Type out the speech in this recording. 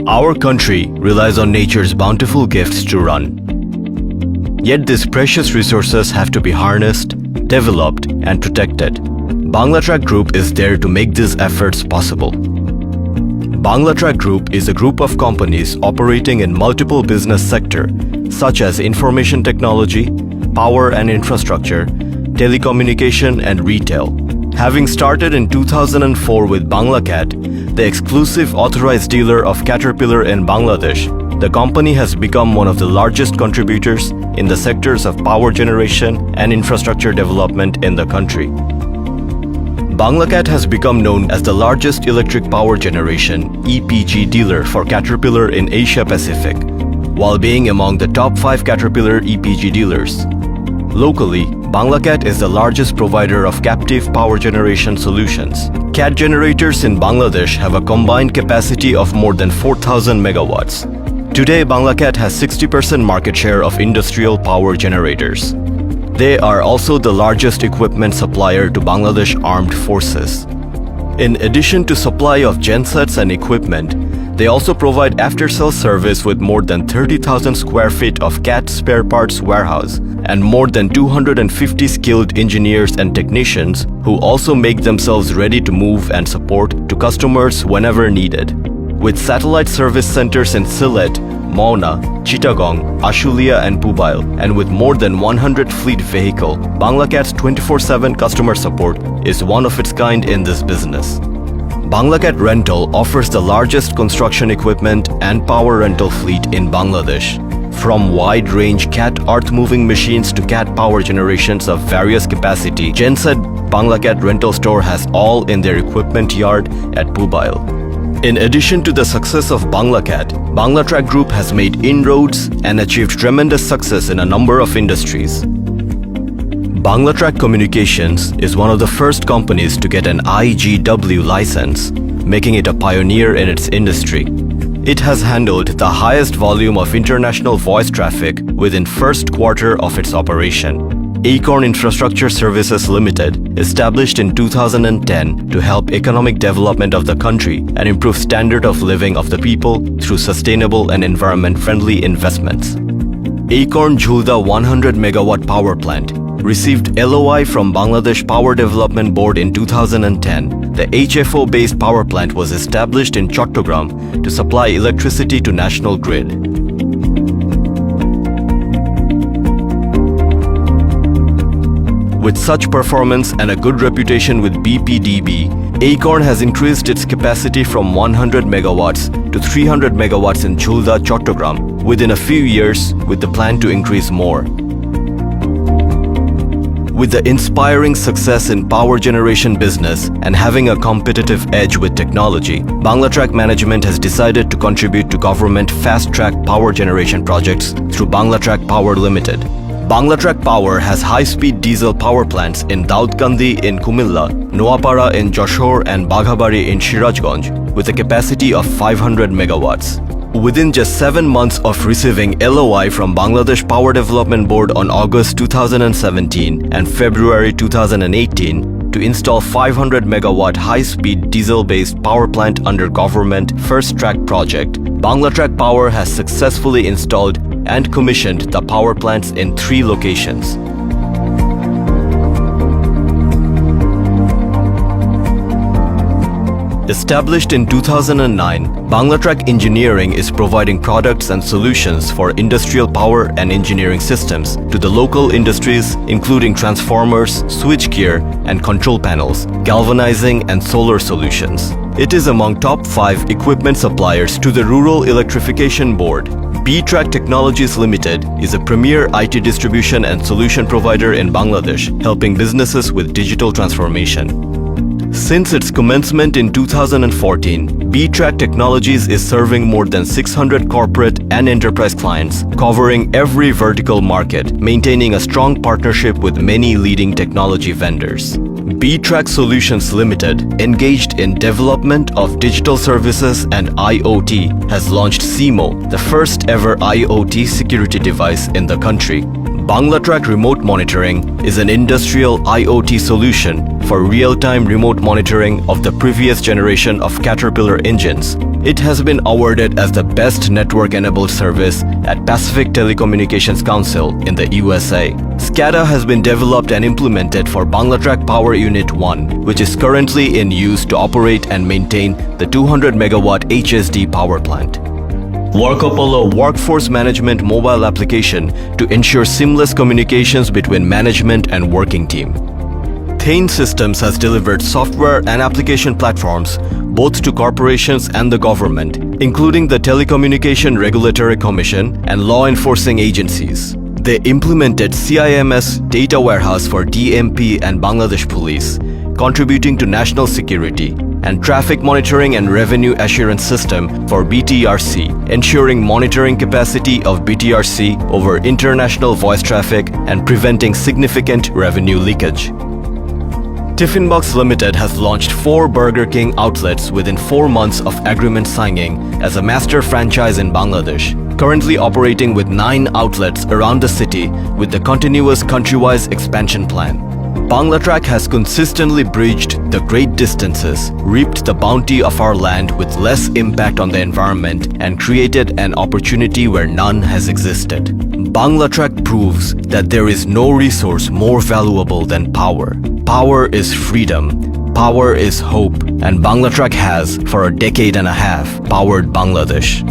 Our country relies on nature's bountiful gifts to run. Yet these precious resources have to be harnessed, developed, and protected. BanglaCAT Group is there to make these efforts possible. BanglaCAT Group is a group of companies operating in multiple business sectors such as information technology, power and infrastructure, telecommunication, and retail. Having started in 2004 with BanglaCAT, the exclusive authorized dealer of Caterpillar in Bangladesh, the company has become one of the largest contributors in the sectors of power generation and infrastructure development in the country. BanglaCAT has become known as the largest electric power generation (EPG) dealer for Caterpillar in Asia Pacific, while being among the top 5 Caterpillar EPG dealers. Locally, BanglaCAT is the largest provider of captive power generation solutions. CAT generators in Bangladesh have a combined capacity of more than 4,000 megawatts. Today, BanglaCAT has 60% market share of industrial power generators. They are also the largest equipment supplier to Bangladesh Armed Forces. In addition to supply of gensets and equipment, they also provide after-sales service with more than 30,000 square feet of CAT spare parts warehouse and more than 250 skilled engineers and technicians who also make themselves ready to move and support to customers whenever needed. With satellite service centers in Sylhet, Mauna, Chittagong, Ashulia and Pubail, and with more than 100 fleet vehicle, BanglaCAT's 24/7 customer support is one of its kind in this business. BanglaCAT Rental offers the largest construction equipment and power rental fleet in Bangladesh. From wide-range CAT earth-moving machines to CAT power generations of various capacity, Genset BanglaCAT Rental Store has all in their equipment yard at Pubail. In addition to the success of BanglaCAT, BanglaCAT Group has made inroads and achieved tremendous success in a number of industries. BanglaCAT Communications is one of the first companies to get an IGW license, making it a pioneer in its industry. It has handled the highest volume of international voice traffic within first quarter of its operation. Acorn Infrastructure Services Limited, established in 2010 to help economic development of the country and improve standard of living of the people through sustainable and environment-friendly investments. Acorn Jhulda 100 megawatt power plant received LOI from Bangladesh Power Development Board in 2010. The HFO-based power plant was established in Chattogram to supply electricity to national grid. With such performance and a good reputation with BPDB, Acorn has increased its capacity from 100 megawatts to 300 megawatts in Jhulda, Chattogram within a few years, with the plan to increase more. With the inspiring success in power generation business and having a competitive edge with technology, BanglaCAT management has decided to contribute to government fast-track power generation projects through BanglaCAT Power Limited. BanglaCAT Power has high-speed diesel power plants in Daudkandi in Kumilla, Noapara in Joshore and Baghabari in Sirajganj with a capacity of 500 megawatts. Within just 7 months of receiving LOI from Bangladesh Power Development Board on August 2017 and February 2018 to install 500 megawatt high-speed diesel-based power plant under government first-track project, BanglaCAT Power has successfully installed and commissioned the power plants in 3 locations. Established in 2009, BanglaCAT Engineering is providing products and solutions for industrial power and engineering systems to the local industries including transformers, switchgear and control panels, galvanizing and solar solutions. It is among top 5 equipment suppliers to the Rural Electrification Board. B-Track Technologies Limited is a premier IT distribution and solution provider in Bangladesh, helping businesses with digital transformation. Since its commencement in 2014, B-Track Technologies is serving more than 600 corporate and enterprise clients, covering every vertical market, maintaining a strong partnership with many leading technology vendors. B-Track Solutions Limited, engaged in development of digital services and IoT, has launched SIMO, the first ever IoT security device in the country. BanglaTrack Remote Monitoring is an industrial IoT solution for real-time remote monitoring of the previous generation of Caterpillar engines. It has been awarded as the best network-enabled service at Pacific Telecommunications Council in the USA. SCADA has been developed and implemented for BanglaTrack Power Unit 1, which is currently in use to operate and maintain the 200 megawatt HSD power plant. WorkApollo Workforce Management mobile application to ensure seamless communications between management and working team. Thane Systems has delivered software and application platforms both to corporations and the government, including the Telecommunication Regulatory Commission and law enforcing agencies. They implemented CIMS data warehouse for DMP and Bangladesh Police, contributing to national security, and traffic monitoring and revenue assurance system for BTRC, ensuring monitoring capacity of BTRC over international voice traffic and preventing significant revenue leakage. Tiffin Box Limited has launched 4 Burger King outlets within 4 months of agreement signing as a master franchise in Bangladesh, currently operating with 9 outlets around the city with the continuous countrywide expansion plan. BanglaTrack has consistently bridged the great distances, reaped the bounty of our land with less impact on the environment, and created an opportunity where none has existed. BanglaTrack proves that there is no resource more valuable than power. Power is freedom, power is hope, and BanglaTrack has, for a decade and a half, powered Bangladesh.